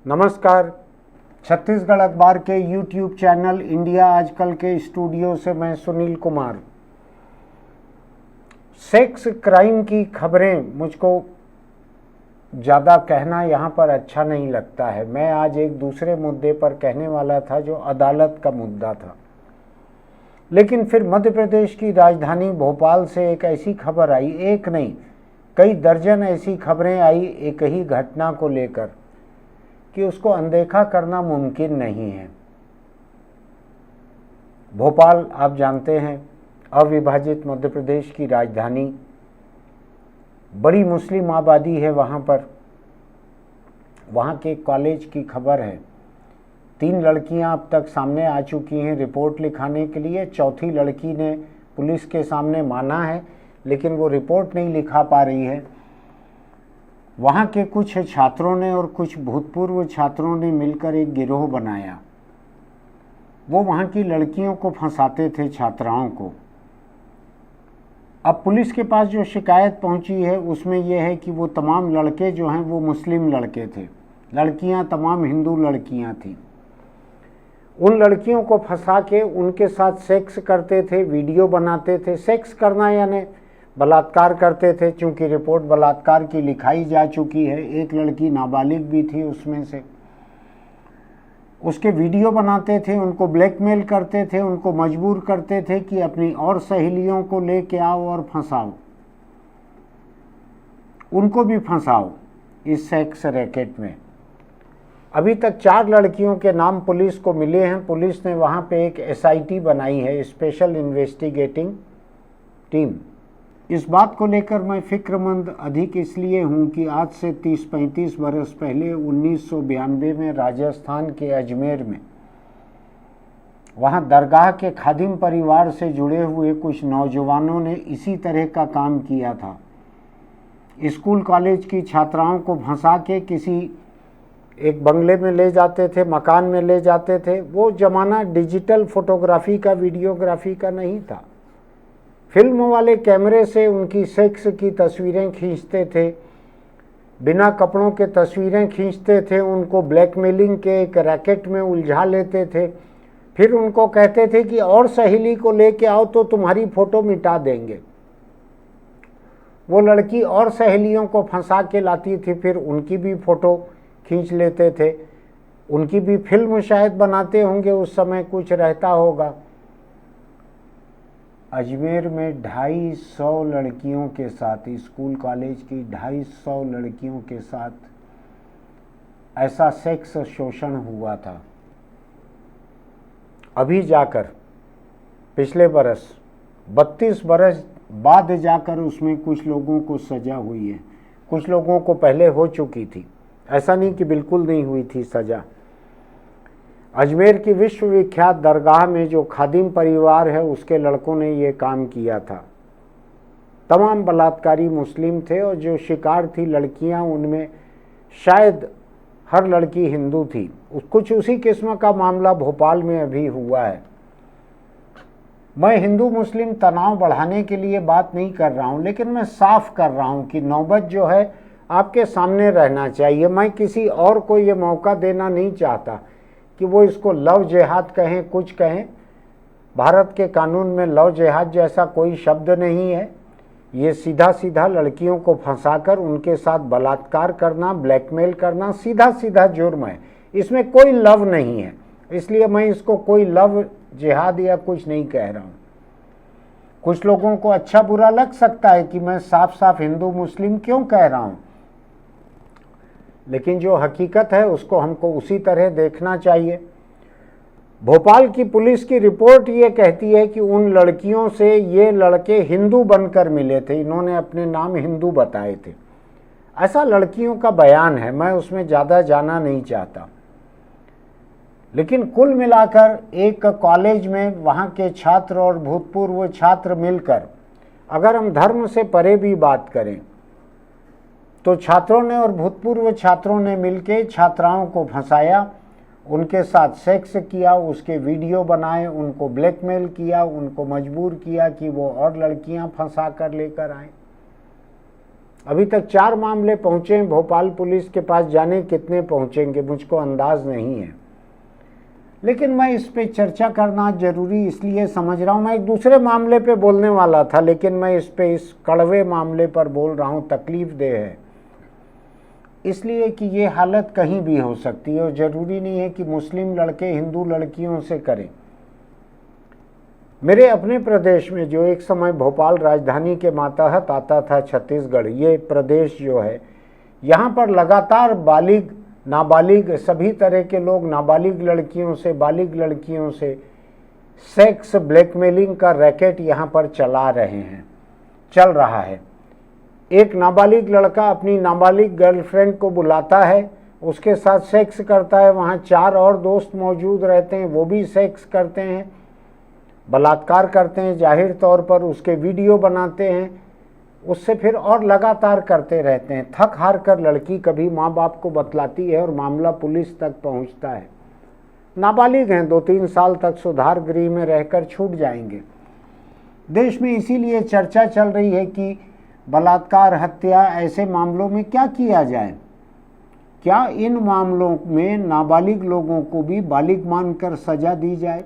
नमस्कार। छत्तीसगढ़ अखबार के यूट्यूब चैनल इंडिया आजकल के स्टूडियो से मैं सुनील कुमार। सेक्स क्राइम की खबरें मुझको ज़्यादा कहना यहाँ पर अच्छा नहीं लगता है। मैं आज एक दूसरे मुद्दे पर कहने वाला था जो अदालत का मुद्दा था, लेकिन फिर मध्य प्रदेश की राजधानी भोपाल से एक ऐसी खबर आई, एक नहीं कई दर्जन ऐसी खबरें आई एक ही घटना को लेकर कि उसको अनदेखा करना मुमकिन नहीं है। भोपाल आप जानते हैं अविभाजित मध्य प्रदेश की राजधानी, बड़ी मुस्लिम आबादी है वहाँ पर। वहाँ के कॉलेज की खबर है, 3 लड़कियाँ अब तक सामने आ चुकी हैं रिपोर्ट लिखाने के लिए। चौथी लड़की ने पुलिस के सामने माना है, लेकिन वो रिपोर्ट नहीं लिखा पा रही है। वहाँ के कुछ छात्रों ने और कुछ भूतपूर्व छात्रों ने मिलकर एक गिरोह बनाया। वो वहाँ की लड़कियों को फंसाते थे, छात्राओं को। अब पुलिस के पास जो शिकायत पहुँची है उसमें यह है कि वो तमाम लड़के जो हैं वो मुस्लिम लड़के थे, लड़कियाँ तमाम हिंदू लड़कियाँ थीं। उन लड़कियों को फंसा के उनके साथ सेक्स करते थे, वीडियो बनाते थे। सेक्स करना यानी बलात्कार करते थे, चूँकि रिपोर्ट बलात्कार की लिखाई जा चुकी है। एक लड़की नाबालिग भी थी उसमें से। उसके वीडियो बनाते थे, उनको ब्लैकमेल करते थे, उनको मजबूर करते थे कि अपनी और सहेलियों को लेके आओ और फंसाओ, उनको भी फंसाओ इस सेक्स रैकेट में। अभी तक 4 लड़कियों के नाम पुलिस को मिले हैं। पुलिस ने वहाँ पे एक SIT बनाई है, स्पेशल इन्वेस्टिगेटिंग टीम। इस बात को लेकर मैं फिक्रमंद अधिक इसलिए हूँ कि आज से 30-35 बरस पहले 1992 में राजस्थान के अजमेर में वहाँ दरगाह के खादिम परिवार से जुड़े हुए कुछ नौजवानों ने इसी तरह का काम किया था। स्कूल कॉलेज की छात्राओं को फंसा के किसी एक बंगले में ले जाते थे, मकान में ले जाते थे। वो ज़माना डिजिटल फोटोग्राफी का, वीडियोग्राफी का नहीं था। फिल्म वाले कैमरे से उनकी सेक्स की तस्वीरें खींचते थे, बिना कपड़ों के तस्वीरें खींचते थे, उनको ब्लैकमेलिंग के एक रैकेट में उलझा लेते थे। फिर उनको कहते थे कि और सहेली को लेके आओ तो तुम्हारी फ़ोटो मिटा देंगे। वो लड़की और सहेलियों को फंसा के लाती थी, फिर उनकी भी फ़ोटो खींच लेते थे, उनकी भी फिल्म शायद बनाते होंगे, उस समय कुछ रहता होगा। अजमेर में 250 लड़कियों के साथ, स्कूल कॉलेज की 250 लड़कियों के साथ ऐसा सेक्स शोषण हुआ था। अभी जाकर पिछले बरस 32 बरस बाद जाकर उसमें कुछ लोगों को सज़ा हुई है, कुछ लोगों को पहले हो चुकी थी। ऐसा नहीं कि बिल्कुल नहीं हुई थी सज़ा। अजमेर की विश्वविख्यात दरगाह में जो खादिम परिवार है उसके लड़कों ने ये काम किया था। तमाम बलात्कारी मुस्लिम थे और जो शिकार थी लड़कियां, उनमें शायद हर लड़की हिंदू थी। कुछ उसी किस्म का मामला भोपाल में अभी हुआ है। मैं हिंदू मुस्लिम तनाव बढ़ाने के लिए बात नहीं कर रहा हूँ, लेकिन मैं साफ कर रहा हूँ कि नौबत जो है आपके सामने रहना चाहिए। मैं किसी और को ये मौका देना नहीं चाहता कि वो इसको लव जिहाद कहें, कुछ कहें। भारत के कानून में लव जिहाद जैसा कोई शब्द नहीं है। ये सीधा सीधा लड़कियों को फंसाकर उनके साथ बलात्कार करना, ब्लैकमेल करना सीधा सीधा जुर्म है। इसमें कोई लव नहीं है, इसलिए मैं इसको कोई लव जिहाद या कुछ नहीं कह रहा हूँ। कुछ लोगों को अच्छा बुरा लग सकता है कि मैं साफ साफ हिंदू मुस्लिम क्यों कह रहा हूँ, लेकिन जो हकीकत है उसको हमको उसी तरह देखना चाहिए। भोपाल की पुलिस की रिपोर्ट ये कहती है कि उन लड़कियों से ये लड़के हिंदू बनकर मिले थे, इन्होंने अपने नाम हिंदू बताए थे, ऐसा लड़कियों का बयान है। मैं उसमें ज़्यादा जाना नहीं चाहता, लेकिन कुल मिलाकर एक कॉलेज में वहाँ के छात्र और भूतपूर्व छात्र मिलकर, अगर हम धर्म से परे भी बात करें तो छात्रों ने और भूतपूर्व छात्रों ने मिलकर छात्राओं को फंसाया, उनके साथ सेक्स किया, उसके वीडियो बनाए, उनको ब्लैकमेल किया, उनको मजबूर किया कि वो और लड़कियां फंसा कर लेकर आए। अभी तक 4 मामले पहुंचे हैं भोपाल पुलिस के पास, जाने कितने पहुंचेंगे मुझको अंदाज नहीं है। लेकिन मैं इस पे चर्चा करना जरूरी इसलिए समझ रहा हूँ। मैं एक दूसरे मामले पे बोलने वाला था, लेकिन मैं इस कड़वे मामले पर बोल रहा हूँ। तकलीफ दे है इसलिए कि ये हालत कहीं भी हो सकती है और ज़रूरी नहीं है कि मुस्लिम लड़के हिंदू लड़कियों से करें। मेरे अपने प्रदेश में, जो एक समय भोपाल राजधानी के मातहत आता था छत्तीसगढ़, ये प्रदेश जो है, यहाँ पर लगातार बालिग नाबालिग सभी तरह के लोग नाबालिग लड़कियों से, बालिग लड़कियों से सेक्स ब्लैकमेलिंग का रैकेट यहाँ पर चल रहा है। एक नाबालिग लड़का अपनी नाबालिग गर्लफ्रेंड को बुलाता है, उसके साथ सेक्स करता है, वहाँ 4 और दोस्त मौजूद रहते हैं, वो भी सेक्स करते हैं, बलात्कार करते हैं, जाहिर तौर पर उसके वीडियो बनाते हैं, उससे फिर और लगातार करते रहते हैं। थक हार कर लड़की कभी माँ बाप को बतलाती है और मामला पुलिस तक पहुँचता है। नाबालिग हैं, 2-3 साल तक सुधार गृह में रहकर छूट जाएंगे। देश में इसीलिए चर्चा चल रही है कि बलात्कार, हत्या, ऐसे मामलों में क्या किया जाए। क्या इन मामलों में नाबालिग लोगों को भी बालिग मानकर सजा दी जाए?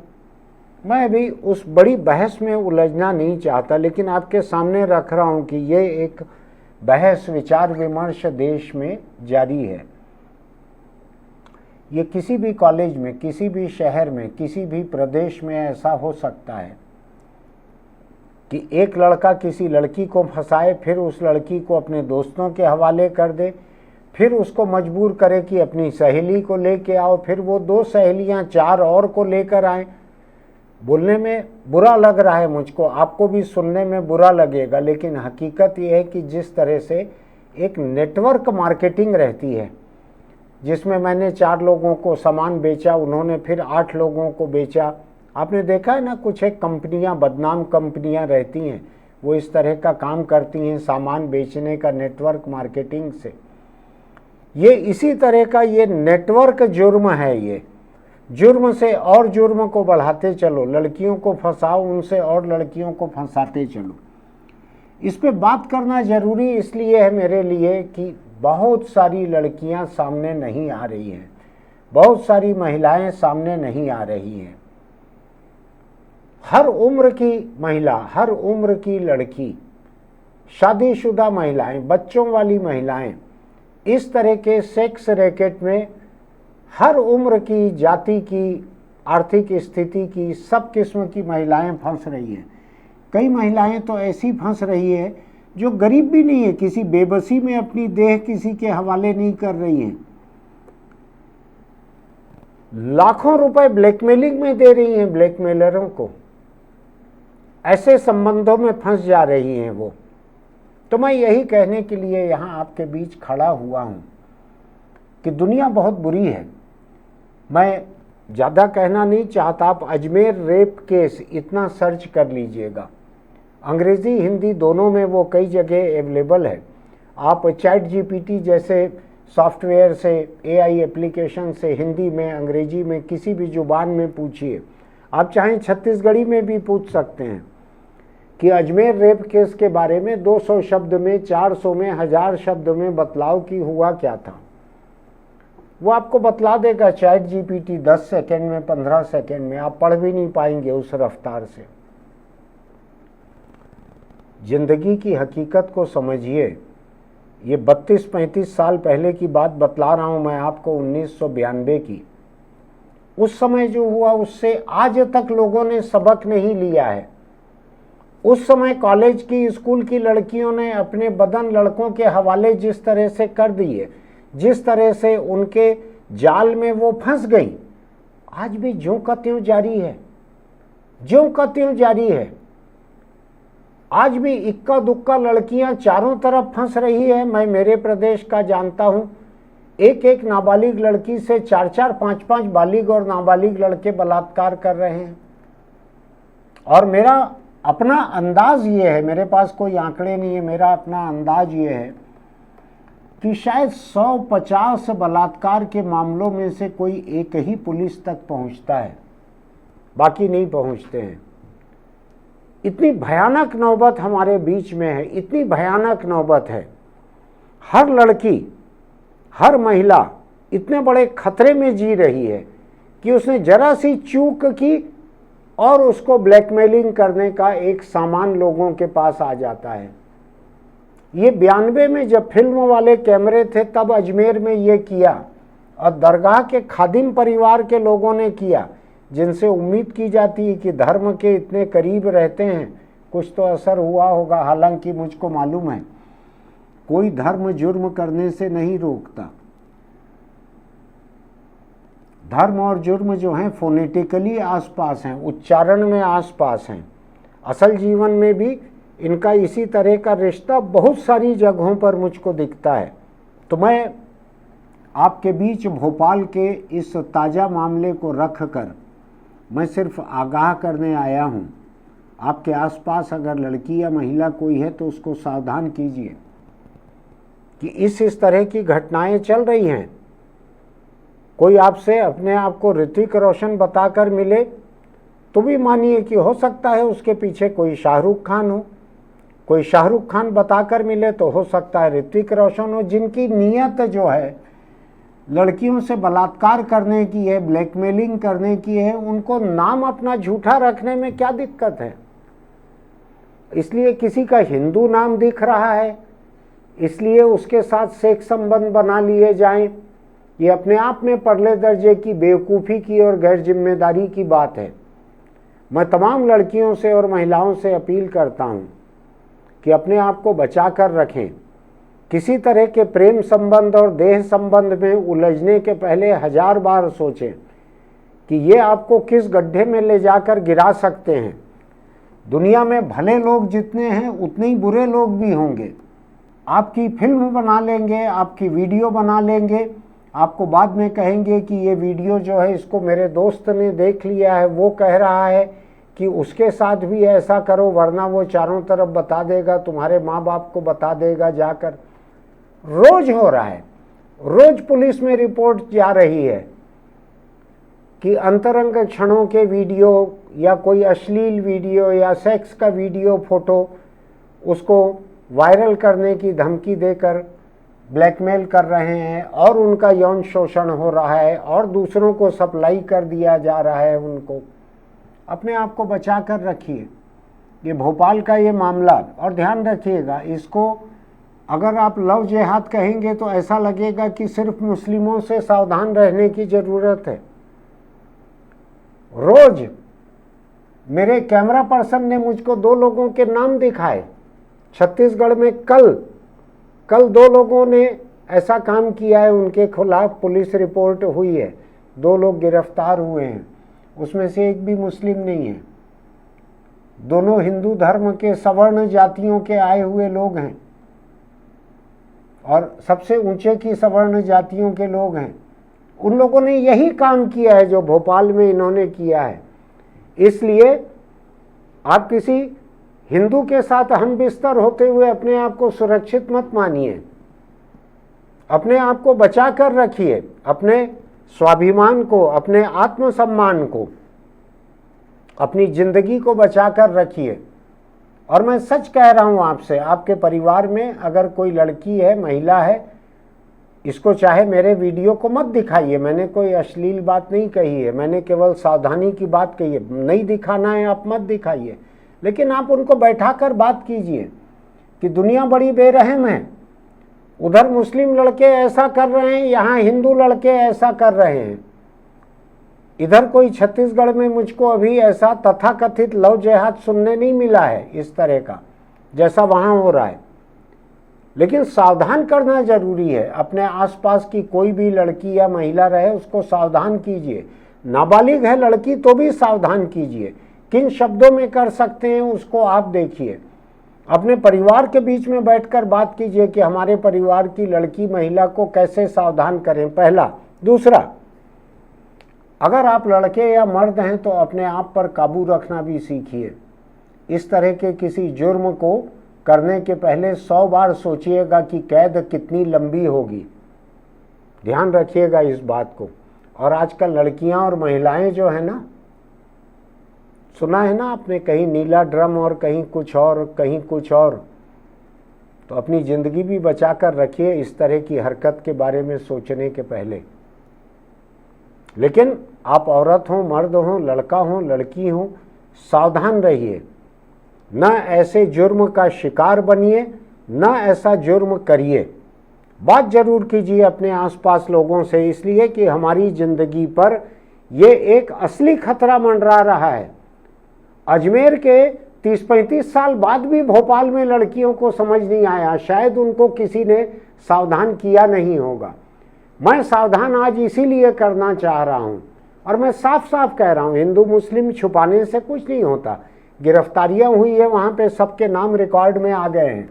मैं भी उस बड़ी बहस में उलझना नहीं चाहता, लेकिन आपके सामने रख रहा हूं कि ये एक बहस, विचार विमर्श देश में जारी है। ये किसी भी कॉलेज में, किसी भी शहर में, किसी भी प्रदेश में ऐसा हो सकता है कि एक लड़का किसी लड़की को फंसाए, फिर उस लड़की को अपने दोस्तों के हवाले कर दे, फिर उसको मजबूर करे कि अपनी सहेली को लेके आओ, फिर वो 2 सहेलियां 4 और को लेकर आए। बोलने में बुरा लग रहा है मुझको, आपको भी सुनने में बुरा लगेगा, लेकिन हकीकत ये है कि जिस तरह से एक नेटवर्क मार्केटिंग रहती है, जिसमें मैंने 4 लोगों को सामान बेचा, उन्होंने फिर 8 लोगों को बेचा। आपने देखा है ना, कुछ एक कंपनियां, बदनाम कंपनियां रहती हैं, वो इस तरह का काम करती हैं सामान बेचने का, नेटवर्क मार्केटिंग से। ये इसी तरह का ये नेटवर्क जुर्म है। ये जुर्म से और जुर्म को बढ़ाते चलो, लड़कियों को फंसाओ, उनसे और लड़कियों को फंसाते चलो। इस पे बात करना जरूरी इसलिए है मेरे लिए कि बहुत सारी लड़कियां सामने नहीं आ रही हैं, बहुत सारी महिलाएं सामने नहीं आ रही हैं। हर उम्र की महिला, हर उम्र की लड़की, शादीशुदा महिलाएं, बच्चों वाली महिलाएं इस तरह के सेक्स रैकेट में हर उम्र की, जाति की, आर्थिक स्थिति की, सब किस्म की महिलाएं फंस रही हैं। कई महिलाएं तो ऐसी फंस रही है जो गरीब भी नहीं है, किसी बेबसी में अपनी देह किसी के हवाले नहीं कर रही हैं, लाखों रुपए ब्लैकमेलिंग में दे रही हैं ब्लैकमेलरों को, ऐसे संबंधों में फंस जा रही हैं वो। तो मैं यही कहने के लिए यहाँ आपके बीच खड़ा हुआ हूँ कि दुनिया बहुत बुरी है। मैं ज़्यादा कहना नहीं चाहता, आप अजमेर रेप केस इतना सर्च कर लीजिएगा, अंग्रेज़ी हिंदी दोनों में वो कई जगह अवेलेबल है। आप चैट जीपीटी जैसे सॉफ्टवेयर से, एआई एप्लीकेशन से हिंदी में, अंग्रेजी में, किसी भी जुबान में पूछिए। आप चाहें छत्तीसगढ़ी में भी पूछ सकते हैं कि अजमेर रेप केस के बारे में 200 शब्द में, 400 में, 1000 शब्द में बतलाव कि हुआ क्या था। वो आपको बतला देगा चैट जीपीटी 10 सेकेंड में, 15 सेकेंड में। आप पढ़ भी नहीं पाएंगे उस रफ्तार से। जिंदगी की हकीकत को समझिए। ये 32-35 साल पहले की बात बतला रहा हूं मैं आपको, 1992 की। उस समय जो हुआ उससे आज तक लोगों ने सबक नहीं लिया है। उस समय कॉलेज की, स्कूल की लड़कियों ने अपने बदन लड़कों के हवाले जिस तरह से कर दिए, जिस तरह से उनके जाल में वो फंस गई, आज भी ज्यों का त्यों जारी है, ज्यों का त्यों जारी है। आज भी इक्का दुक्का लड़कियां चारों तरफ फंस रही है। मैं मेरे प्रदेश का जानता हूं, एक एक नाबालिग लड़की से 4-4, 5-5 बालिग और नाबालिग लड़के बलात्कार कर रहे हैं। और मेरा अपना अंदाज ये है, मेरे पास कोई आंकड़े नहीं है, मेरा अपना अंदाज ये है कि शायद 150 बलात्कार के मामलों में से कोई एक ही पुलिस तक पहुंचता है, बाकी नहीं पहुंचते हैं। इतनी भयानक नौबत हमारे बीच में है, इतनी भयानक नौबत है हर लड़की, हर महिला इतने बड़े खतरे में जी रही है कि उसने जरा सी चूक की और उसको ब्लैकमेलिंग करने का एक सामान लोगों के पास आ जाता है। ये 92 में जब फिल्म वाले कैमरे थे तब अजमेर में ये किया, और दरगाह के खादिम परिवार के लोगों ने किया, जिनसे उम्मीद की जाती है कि धर्म के इतने करीब रहते हैं, कुछ तो असर हुआ होगा। हालांकि मुझको मालूम है कोई धर्म जुर्म करने से नहीं रोकता। धर्म और जुर्म जो हैं फोनेटिकली आसपास हैं, उच्चारण में आसपास हैं। असल जीवन में भी इनका इसी तरह का रिश्ता बहुत सारी जगहों पर मुझको दिखता है। तो मैं आपके बीच भोपाल के इस ताज़ा मामले को रख कर मैं सिर्फ आगाह करने आया हूँ। आपके आसपास अगर लड़की या महिला कोई है तो उसको सावधान कीजिए कि इस तरह की घटनाएं चल रही हैं। कोई आपसे अपने आप को ऋतिक रोशन बताकर मिले तो भी मानिए कि हो सकता है उसके पीछे कोई शाहरुख खान हो। कोई शाहरुख खान बताकर मिले तो हो सकता है ऋतिक रोशन हो। जिनकी नीयत जो है लड़कियों से बलात्कार करने की है, ब्लैकमेलिंग करने की है, उनको नाम अपना झूठा रखने में क्या दिक्कत है? इसलिए किसी का हिंदू नाम दिख रहा है इसलिए उसके साथ सेक्स संबंध बना लिए जाएं, ये अपने आप में परले दर्जे की बेवकूफ़ी की और गैर जिम्मेदारी की बात है। मैं तमाम लड़कियों से और महिलाओं से अपील करता हूँ कि अपने आप को बचा कर रखें। किसी तरह के प्रेम संबंध और देह संबंध में उलझने के पहले 1000 बार सोचें कि ये आपको किस गड्ढे में ले जाकर गिरा सकते हैं। दुनिया में भले लोग जितने हैं उतने ही बुरे लोग भी होंगे। आपकी फिल्म बना लेंगे, आपकी वीडियो बना लेंगे, आपको बाद में कहेंगे कि ये वीडियो जो है इसको मेरे दोस्त ने देख लिया है, वो कह रहा है कि उसके साथ भी ऐसा करो वरना वो चारों तरफ बता देगा, तुम्हारे माँ बाप को बता देगा जाकर। रोज हो रहा है, रोज पुलिस में रिपोर्ट जा रही है कि अंतरंग क्षणों के वीडियो या कोई अश्लील वीडियो या सेक्स का वीडियो फोटो उसको वायरल करने की धमकी देकर ब्लैकमेल कर रहे हैं और उनका यौन शोषण हो रहा है और दूसरों को सप्लाई कर दिया जा रहा है उनको। अपने आप को बचा कर रखिए। ये भोपाल का ये मामला, और ध्यान रखिएगा इसको अगर आप लव जिहाद कहेंगे तो ऐसा लगेगा कि सिर्फ मुस्लिमों से सावधान रहने की ज़रूरत है। रोज मेरे कैमरा पर्सन ने मुझको 2 लोगों के नाम दिखाए। छत्तीसगढ़ में कल 2 लोगों ने ऐसा काम किया है, उनके खिलाफ पुलिस रिपोर्ट हुई है, 2 लोग गिरफ्तार हुए हैं, उसमें से एक भी मुस्लिम नहीं है। दोनों हिंदू धर्म के सवर्ण जातियों के आए हुए लोग हैं और सबसे ऊंचे की सवर्ण जातियों के लोग हैं। उन लोगों ने यही काम किया है जो भोपाल में इन्होंने किया है। इसलिए आप किसी हिंदू के साथ हम बिस्तर होते हुए अपने आप को सुरक्षित मत मानिए। अपने आप को बचा कर रखिए, अपने स्वाभिमान को, अपने आत्मसम्मान को, अपनी जिंदगी को बचा कर रखिए। और मैं सच कह रहा हूं आपसे, आपके परिवार में अगर कोई लड़की है, महिला है, इसको चाहे मेरे वीडियो को मत दिखाइए। मैंने कोई अश्लील बात नहीं कही है, मैंने केवल सावधानी की बात कही है। नहीं दिखाना है आप मत दिखाइए, लेकिन आप उनको बैठाकर बात कीजिए कि दुनिया बड़ी बेरहम है। उधर मुस्लिम लड़के ऐसा कर रहे हैं, यहाँ हिंदू लड़के ऐसा कर रहे हैं। इधर कोई छत्तीसगढ़ में मुझको अभी ऐसा तथाकथित लव जिहाद सुनने नहीं मिला है इस तरह का जैसा वहाँ हो रहा है। लेकिन सावधान करना जरूरी है। अपने आसपास की कोई भी लड़की या महिला रहे उसको सावधान कीजिए। नाबालिग है लड़की तो भी सावधान कीजिए। किन शब्दों में कर सकते हैं उसको आप देखिए। अपने परिवार के बीच में बैठकर बात कीजिए कि हमारे परिवार की लड़की महिला को कैसे सावधान करें, पहला। दूसरा, अगर आप लड़के या मर्द हैं तो अपने आप पर काबू रखना भी सीखिए। इस तरह के किसी जुर्म को करने के पहले 100 बार सोचिएगा कि कैद कितनी लंबी होगी। ध्यान रखिएगा इस बात को। और आजकल लड़कियां और महिलाएं जो है ना, सुना है ना आपने, कहीं नीला ड्रम और कहीं कुछ और, कहीं कुछ और। तो अपनी ज़िंदगी भी बचा कर रखिए इस तरह की हरकत के बारे में सोचने के पहले। लेकिन आप औरत हो, मर्द हो, लड़का हो, लड़की हो, सावधान रहिए, न ऐसे जुर्म का शिकार बनिए, न ऐसा जुर्म करिए। बात जरूर कीजिए अपने आसपास लोगों से, इसलिए कि हमारी ज़िंदगी पर ये एक असली खतरा मंडरा रहा है। अजमेर के 30-35 साल बाद भी भोपाल में लड़कियों को समझ नहीं आया, शायद उनको किसी ने सावधान किया नहीं होगा। मैं सावधान आज इसीलिए करना चाह रहा हूं, और मैं साफ साफ कह रहा हूं, हिंदू मुस्लिम छुपाने से कुछ नहीं होता। गिरफ्तारियां हुई है, वहां पे सबके नाम रिकॉर्ड में आ गए हैं।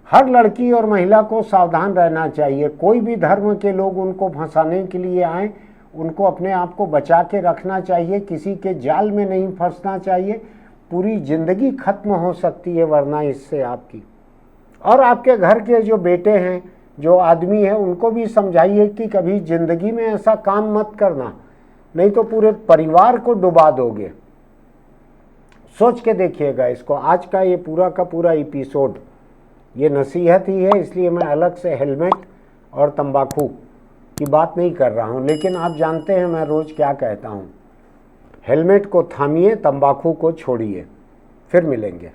हर लड़की और महिला को सावधान रहना चाहिए। कोई भी धर्म के लोग उनको फंसाने के लिए आए, उनको अपने आप को बचा के रखना चाहिए, किसी के जाल में नहीं फंसना चाहिए। पूरी जिंदगी खत्म हो सकती है वरना इससे आपकी। और आपके घर के जो बेटे हैं, जो आदमी है, उनको भी समझाइए कि कभी जिंदगी में ऐसा काम मत करना, नहीं तो पूरे परिवार को डुबा दोगे। सोच के देखिएगा इसको। आज का ये पूरा का पूरा एपिसोड ये नसीहत ही है, इसलिए मैं अलग से हेलमेट और तंबाकू की बात नहीं कर रहा हूँ। लेकिन आप जानते हैं मैं रोज़ क्या कहता हूँ, हेलमेट को थामिए, तंबाकू को छोड़िए। फिर मिलेंगे।